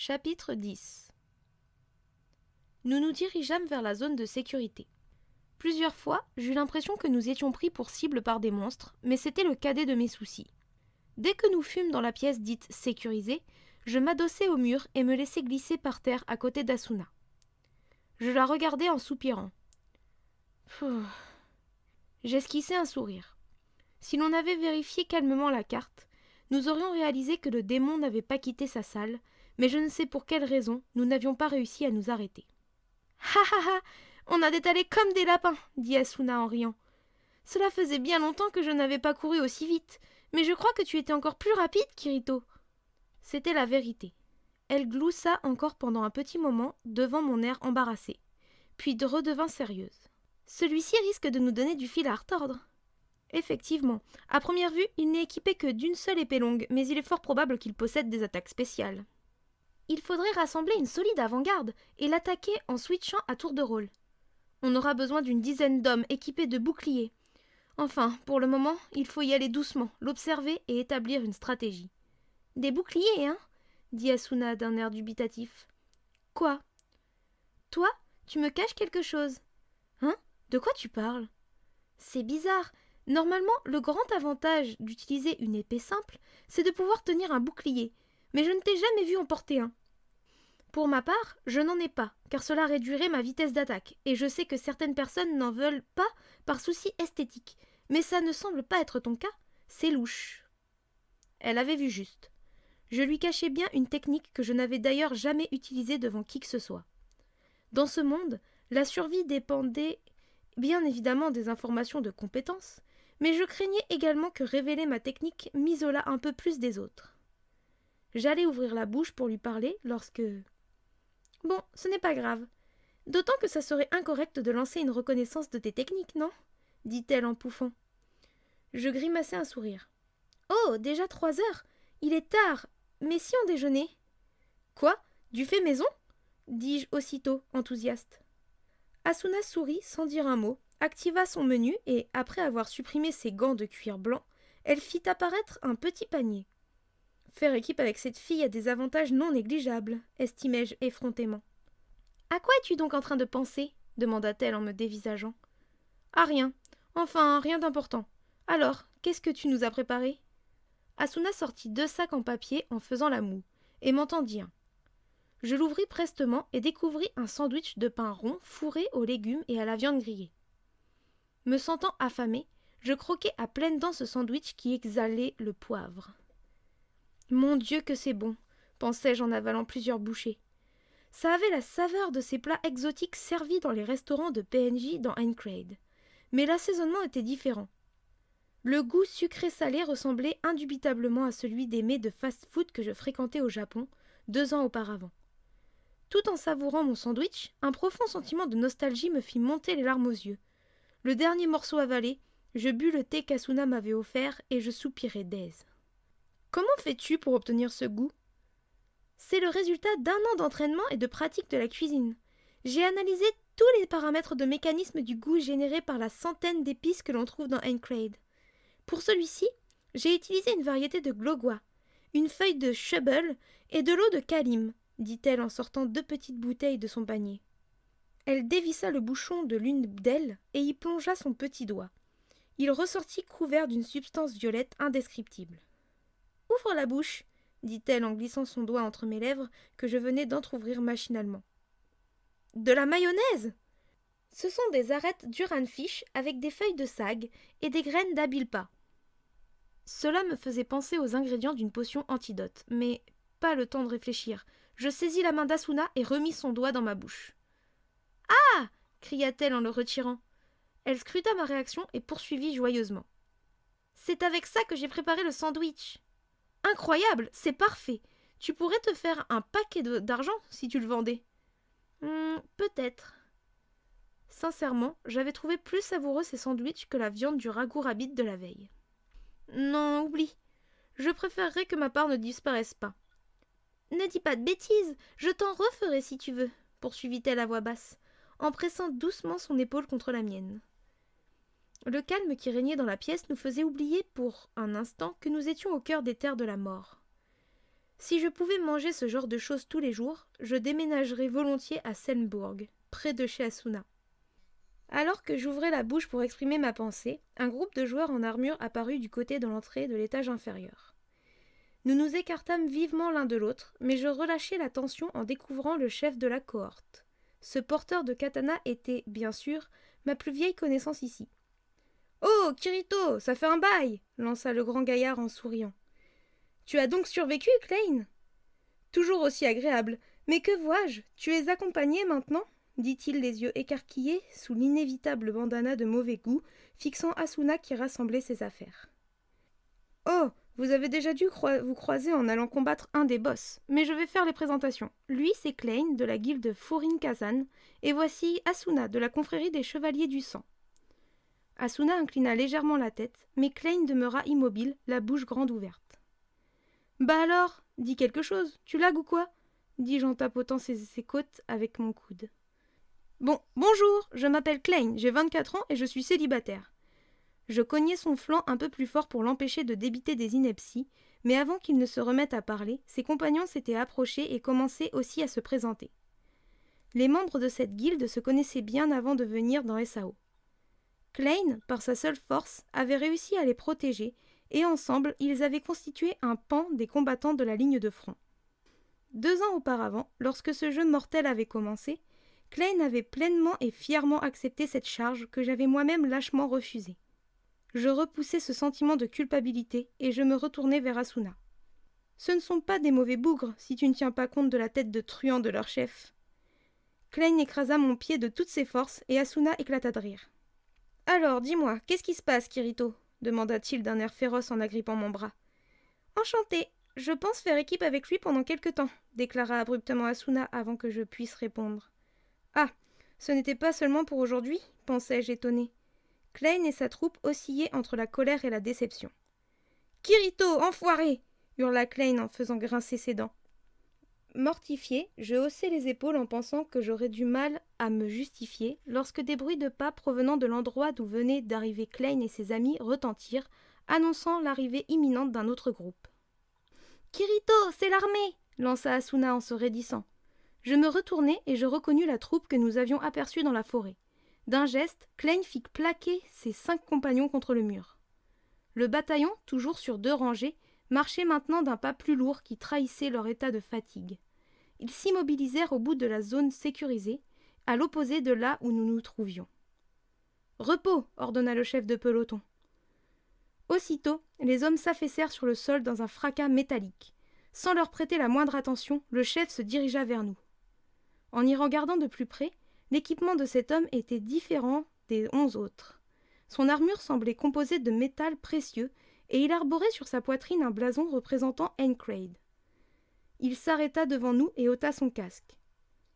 Chapitre 10. Nous nous dirigeâmes vers la zone de sécurité. Plusieurs fois, j'eus l'impression que nous étions pris pour cible par des monstres, mais c'était le cadet de mes soucis. Dès que nous fûmes dans la pièce dite sécurisée, je m'adossai au mur et me laissai glisser par terre à côté d'Asuna. Je la regardai en soupirant. J'esquissai un sourire. Si l'on avait vérifié calmement la carte, nous aurions réalisé que le démon n'avait pas quitté sa salle, mais je ne sais pour quelle raison nous n'avions pas réussi à nous arrêter. « Ha ha ha, on a détalé comme des lapins !» dit Asuna en riant. « Cela faisait bien longtemps que je n'avais pas couru aussi vite, mais je crois que tu étais encore plus rapide, Kirito. » C'était la vérité. Elle gloussa encore pendant un petit moment devant mon air embarrassé, puis redevint sérieuse. « Celui-ci risque de nous donner du fil à retordre. » Effectivement, à première vue, il n'est équipé que d'une seule épée longue, mais il est fort probable qu'il possède des attaques spéciales. Il faudrait rassembler une solide avant-garde et l'attaquer en switchant à tour de rôle. On aura besoin d'une dizaine d'hommes équipés de boucliers. Enfin, pour le moment, il faut y aller doucement, l'observer et établir une stratégie. « Des boucliers, hein ?» dit Asuna d'un air dubitatif. « Quoi ? Toi, tu me caches quelque chose. Hein ? De quoi tu parles ? C'est bizarre. Normalement, le grand avantage d'utiliser une épée simple, c'est de pouvoir tenir un bouclier, mais je ne t'ai jamais vu en porter un. Pour ma part, je n'en ai pas, car cela réduirait ma vitesse d'attaque, et je sais que certaines personnes n'en veulent pas par souci esthétique, mais ça ne semble pas être ton cas, c'est louche. » Elle avait vu juste. Je lui cachais bien une technique que je n'avais d'ailleurs jamais utilisée devant qui que ce soit. Dans ce monde, la survie dépendait bien évidemment des informations de compétences, mais je craignais également que révéler ma technique m'isolât un peu plus des autres. J'allais ouvrir la bouche pour lui parler lorsque... Bon, ce n'est pas grave. D'autant que ça serait incorrect de lancer une reconnaissance de tes techniques, non ? Dit-elle en pouffant. Je grimaçai un sourire. Oh, déjà 3 heures ? Il est tard. Mais si on déjeunait ? Quoi ? Du fait maison ? Dis-je aussitôt, enthousiaste. Asuna sourit sans dire un mot, activa son menu et, après avoir supprimé ses gants de cuir blanc, elle fit apparaître un petit panier. Faire équipe avec cette fille a des avantages non négligeables, estimai-je effrontément. À quoi es-tu donc en train de penser ? Demanda-t-elle en me dévisageant. À rien. Enfin, rien d'important. Alors, qu'est-ce que tu nous as préparé ? Asuna sortit 2 sacs en papier en faisant la moue, et m'entendit un. Je l'ouvris prestement et découvris un sandwich de pain rond fourré aux légumes et à la viande grillée. Me sentant affamée, je croquai à pleines dents ce sandwich qui exhalait le poivre. Mon Dieu que c'est bon, pensai-je en avalant plusieurs bouchées. Ça avait la saveur de ces plats exotiques servis dans les restaurants de PNJ dans Aincrad, mais l'assaisonnement était différent. Le goût sucré-salé ressemblait indubitablement à celui des mets de fast-food que je fréquentais au Japon 2 ans auparavant. Tout en savourant mon sandwich, un profond sentiment de nostalgie me fit monter les larmes aux yeux. Le dernier morceau avalé, je bus le thé qu'Asuna m'avait offert et je soupirai d'aise. Comment fais-tu pour obtenir ce goût ? C'est le résultat d'1 an d'entraînement et de pratique de la cuisine. J'ai analysé tous les paramètres de mécanisme du goût générés par la centaine d'épices que l'on trouve dans Aincrad. Pour celui-ci, j'ai utilisé une variété de glogwa, une feuille de shubble et de l'eau de kalim, dit-elle en sortant 2 petites bouteilles de son panier. Elle dévissa le bouchon de l'une d'elles et y plongea son petit doigt. Il ressortit couvert d'une substance violette indescriptible. « Ouvre la bouche !» dit-elle en glissant son doigt entre mes lèvres que je venais d'entr'ouvrir machinalement. « De la mayonnaise !» Ce sont des arêtes d'uranfish avec des feuilles de sag et des graines d'abilpa. Cela me faisait penser aux ingrédients d'une potion antidote, mais pas le temps de réfléchir. Je saisis la main d'Asuna et remis son doigt dans ma bouche. « Ah !» cria-t-elle en le retirant. Elle scruta ma réaction et poursuivit joyeusement. « C'est avec ça que j'ai préparé le sandwich. »« Incroyable, c'est parfait. Tu pourrais te faire un paquet d'argent si tu le vendais. » Peut-être. Sincèrement, j'avais trouvé plus savoureux ces sandwichs que la viande du ragoût rabbit de la veille. Non, oublie. Je préférerais que ma part ne disparaisse pas. Ne dis pas de bêtises, je t'en referai si tu veux, poursuivit-elle à voix basse, en pressant doucement son épaule contre la mienne. Le calme qui régnait dans la pièce nous faisait oublier pour un instant que nous étions au cœur des terres de la mort. Si je pouvais manger ce genre de choses tous les jours, je déménagerais volontiers à Selmbourg, près de chez Asuna. Alors que j'ouvrais la bouche pour exprimer ma pensée, un groupe de joueurs en armure apparut du côté de l'entrée de l'étage inférieur. Nous nous écartâmes vivement l'un de l'autre, mais je relâchai la tension en découvrant le chef de la cohorte. Ce porteur de katana était, bien sûr, ma plus vieille connaissance ici. « Oh, Kirito, ça fait un bail !» lança le grand gaillard en souriant. « Tu as donc survécu, Klein ?»« Toujours aussi agréable. Mais que vois-je? Tu es accompagné maintenant ?» dit-il les yeux écarquillés sous l'inévitable bandana de mauvais goût, fixant Asuna qui rassemblait ses affaires. « Oh, vous avez déjà dû vous croiser en allant combattre un des boss, mais je vais faire les présentations. Lui, c'est Klein de la guilde Furin Kazan, et voici Asuna de la confrérie des Chevaliers du Sang. » Asuna inclina légèrement la tête, mais Klein demeura immobile, la bouche grande ouverte. « Bah alors, dis quelque chose, tu lagues ou quoi ?» dis-je en tapotant ses côtes avec mon coude. Bon, bonjour, je m'appelle Klein, j'ai 24 ans et je suis célibataire. Je cognai son flanc un peu plus fort pour l'empêcher de débiter des inepties, mais avant qu'il ne se remette à parler, ses compagnons s'étaient approchés et commençaient aussi à se présenter. Les membres de cette guilde se connaissaient bien avant de venir dans SAO. Klein, par sa seule force, avait réussi à les protéger, et ensemble, ils avaient constitué un pan des combattants de la ligne de front. 2 ans auparavant, lorsque ce jeu mortel avait commencé, Klein avait pleinement et fièrement accepté cette charge que j'avais moi-même lâchement refusée. Je repoussai ce sentiment de culpabilité et je me retournai vers Asuna. Ce ne sont pas des mauvais bougres si tu ne tiens pas compte de la tête de truand de leur chef. Klein écrasa mon pied de toutes ses forces et Asuna éclata de rire. « Alors, dis-moi, qu'est-ce qui se passe, Kirito ?» demanda-t-il d'un air féroce en agrippant mon bras. « Enchanté, je pense faire équipe avec lui pendant quelque temps, déclara abruptement Asuna avant que je puisse répondre. Ah, ce n'était pas seulement pour aujourd'hui, pensai-je étonné. Klein et sa troupe oscillaient entre la colère et la déception. Kirito, enfoiré hurla Klein en faisant grincer ses dents. Mortifié, je haussai les épaules en pensant que j'aurais du mal à me justifier lorsque des bruits de pas provenant de l'endroit d'où venaient d'arriver Klein et ses amis retentirent, annonçant l'arrivée imminente d'un autre groupe. « Kirito, c'est l'armée !» lança Asuna en se raidissant. Je me retournai et je reconnus la troupe que nous avions aperçue dans la forêt. D'un geste, Klein fit plaquer ses 5 compagnons contre le mur. Le bataillon, toujours sur 2 rangées, marchait maintenant d'un pas plus lourd qui trahissait leur état de fatigue. Ils s'immobilisèrent au bout de la zone sécurisée, à l'opposé de là où nous nous trouvions. « Repos !» ordonna le chef de peloton. Aussitôt, les hommes s'affaissèrent sur le sol dans un fracas métallique. Sans leur prêter la moindre attention, le chef se dirigea vers nous. En y regardant de plus près, l'équipement de cet homme était différent des 11 autres. Son armure semblait composée de métal précieux et il arborait sur sa poitrine un blason représentant Aincrad. Il s'arrêta devant nous et ôta son casque.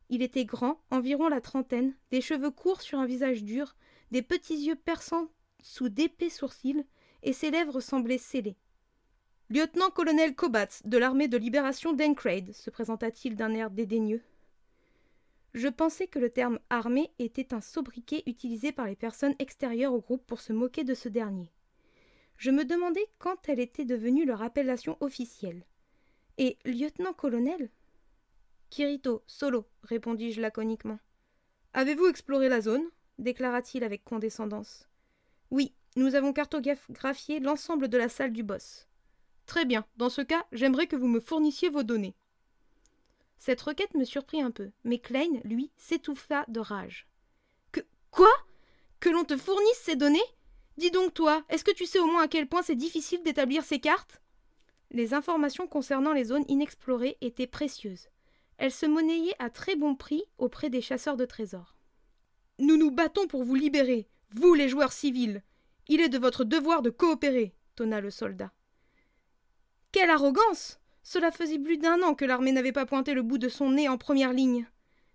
Il était grand, environ la trentaine, des cheveux courts sur un visage dur, des petits yeux perçants sous d'épais sourcils et ses lèvres semblaient scellées. « Lieutenant-colonel Kobatz, de l'armée de libération d'Aincrad », se présenta-t-il d'un air dédaigneux. Je pensais que le terme « armée » était un sobriquet utilisé par les personnes extérieures au groupe pour se moquer de ce dernier. Je me demandais quand elle était devenue leur appellation officielle. Et lieutenant-colonel ? Kirito, solo, répondis-je laconiquement. Avez-vous exploré la zone ? Déclara-t-il avec condescendance. Oui, nous avons cartographié l'ensemble de la salle du boss. Très bien, dans ce cas, j'aimerais que vous me fournissiez vos données. Cette requête me surprit un peu, mais Klein, lui, s'étouffa de rage. Quoi ? Que l'on te fournisse ces données ? Dis donc toi, est-ce que tu sais au moins à quel point c'est difficile d'établir ces cartes ? Les informations concernant les zones inexplorées étaient précieuses. Elles se monnayaient à très bon prix auprès des chasseurs de trésors. Nous nous battons pour vous libérer, vous les joueurs civils. Il est de votre devoir de coopérer, tonna le soldat. Quelle arrogance ! Cela faisait plus d'1 an que l'armée n'avait pas pointé le bout de son nez en première ligne.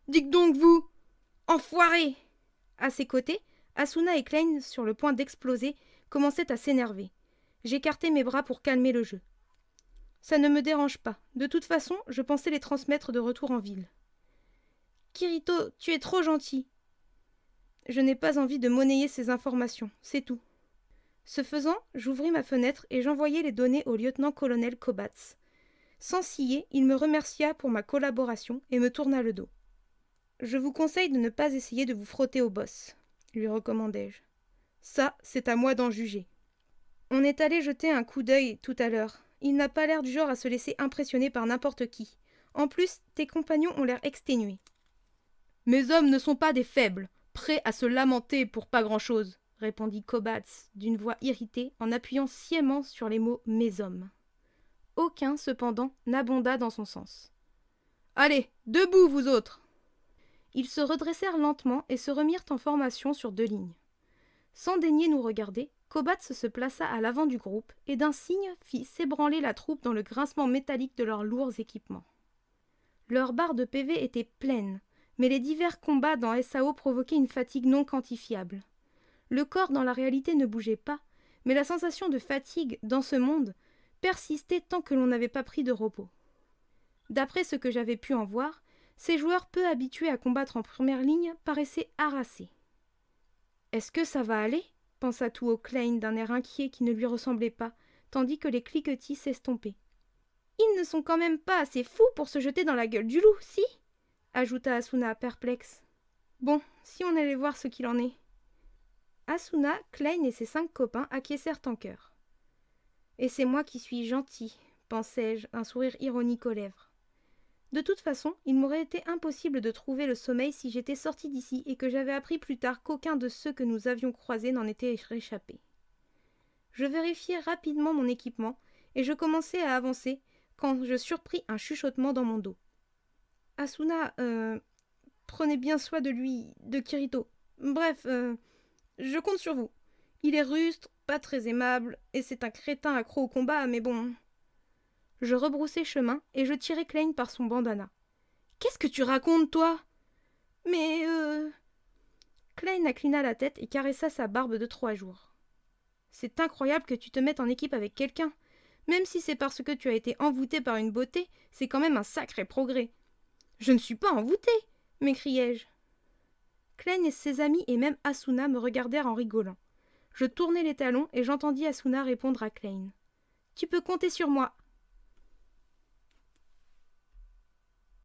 Dites donc, vous, enfoirés ! À ses côtés, Asuna et Klein, sur le point d'exploser, commençaient à s'énerver. J'écartai mes bras pour calmer le jeu. Ça ne me dérange pas. De toute façon, je pensais les transmettre de retour en ville. Kirito, tu es trop gentil. Je n'ai pas envie de monnayer ces informations, c'est tout. Ce faisant, j'ouvris ma fenêtre et j'envoyai les données au lieutenant-colonel Kobatz. Sans ciller, il me remercia pour ma collaboration et me tourna le dos. Je vous conseille de ne pas essayer de vous frotter au boss, lui recommandai-je. Ça, c'est à moi d'en juger. On est allé jeter un coup d'œil tout à l'heure. Il n'a pas l'air du genre à se laisser impressionner par n'importe qui. En plus, tes compagnons ont l'air exténués. Mes hommes ne sont pas des faibles, prêts à se lamenter pour pas grand-chose, répondit Kobatz d'une voix irritée en appuyant sciemment sur les mots « mes hommes ». Aucun, cependant, n'abonda dans son sens. « Allez, debout, vous autres !» Ils se redressèrent lentement et se remirent en formation sur 2 lignes. Sans daigner nous regarder, Kobatz se plaça à l'avant du groupe et d'un signe fit s'ébranler la troupe dans le grincement métallique de leurs lourds équipements. Leurs barres de PV étaient pleines, mais les divers combats dans SAO provoquaient une fatigue non quantifiable. Le corps dans la réalité ne bougeait pas, mais la sensation de fatigue dans ce monde persistait tant que l'on n'avait pas pris de repos. D'après ce que j'avais pu en voir, ces joueurs peu habitués à combattre en première ligne paraissaient harassés. « Est-ce que ça va aller ?» pensa tout haut Klein d'un air inquiet qui ne lui ressemblait pas, tandis que les cliquetis s'estompaient. « Ils ne sont quand même pas assez fous pour se jeter dans la gueule du loup, si ?» ajouta Asuna, perplexe. « Bon, si on allait voir ce qu'il en est. » Asuna, Klein et ses 5 copains acquiescèrent en chœur. « Et c'est moi qui suis gentil, pensai-je, un sourire ironique aux lèvres. De toute façon, il m'aurait été impossible de trouver le sommeil si j'étais sorti d'ici et que j'avais appris plus tard qu'aucun de ceux que nous avions croisés n'en était réchappé. Je vérifiai rapidement mon équipement et je commençai à avancer quand je surpris un chuchotement dans mon dos. « Asuna, prenez bien soin de lui, de Kirito. Bref, je compte sur vous. Il est rustre, pas très aimable, et c'est un crétin accro au combat, mais bon... » Je rebroussai chemin et je tirai Klein par son bandana. « Qu'est-ce que tu racontes, toi ?»« Mais Klein inclina la tête et caressa sa barbe de 3 jours. « C'est incroyable que tu te mettes en équipe avec quelqu'un. Même si c'est parce que tu as été envoûté par une beauté, c'est quand même un sacré progrès. »« Je ne suis pas envoûté !» m'écriai-je. Klein et ses amis et même Asuna me regardèrent en rigolant. Je tournai les talons et j'entendis Asuna répondre à Klein. « Tu peux compter sur moi.